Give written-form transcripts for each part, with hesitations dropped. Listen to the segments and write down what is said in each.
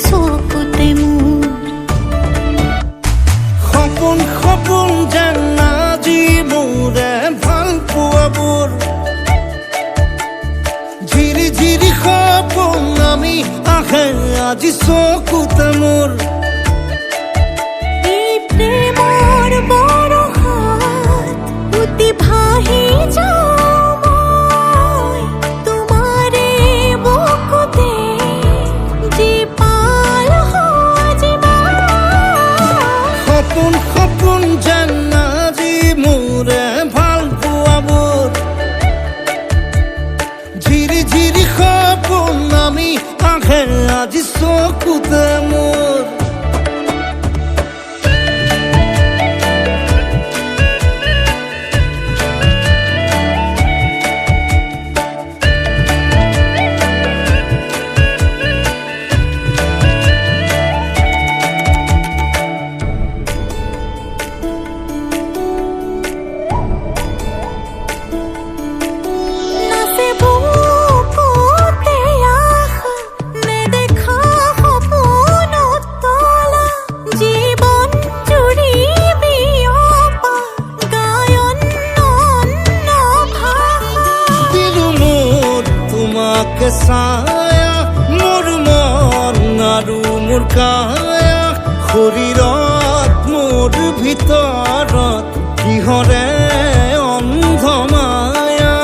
চকুতে মোৰ সপোন সপোন যেন আজি মোৰে ভাল পোৱাবোৰ ঝিৰি ঝিৰি সপোন আমি আহে আজি চকুতে মোৰ এই প্ৰেমৰ বৰষাত উটি ভাহি যাওঁ মই তোমাৰে বুকুতে জীপাল সজিবা সপোন সপোন যেন আজি মোৰে ভাল পোৱাবোৰ ঝিৰি ঝিৰি সপোন আমি আহে আজি চকুতে মোৰ নাচে বুকুতে আশা নেদেখা সপোনত তলা জীৱন জুৰি বিয়পা গায়ন অন্য ভাষা দিলো মোৰ তোমাকে ছায়া মোৰ মন আৰু মোৰ কায়া শৰীৰত মোৰ ভিতৰত কিহৰে অন্ধ মায়া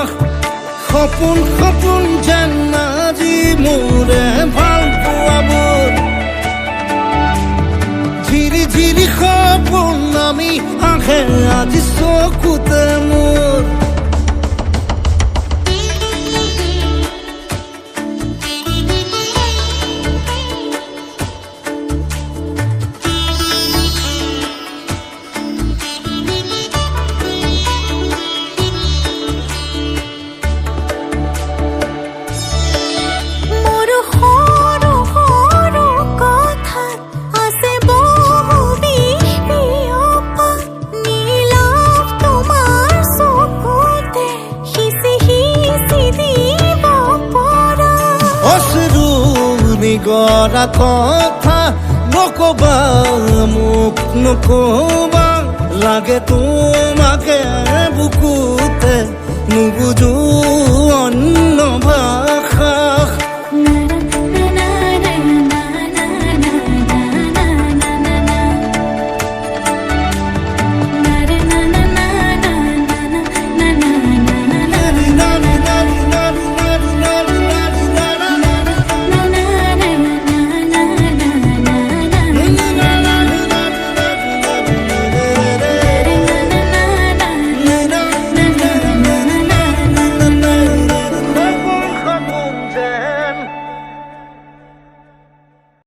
সপোন সপোন যেন আজি মোৰে ভাল পোৱাবোৰ ঝিৰি ঝিৰি সপোন আমি আহে আজি চকুতে মোৰ মোৰ সৰু সৰু কথাত আছে বহু বিষ বিয়পা নীলাভ তোমাৰ চকুতে সিঁচি সিঁচি দিব পৰা অশ্ৰু নিগৰা কথা নকবা মোক নকবা লাগে তোমাকে বুকুতে নুবুজো অন্য ভাষা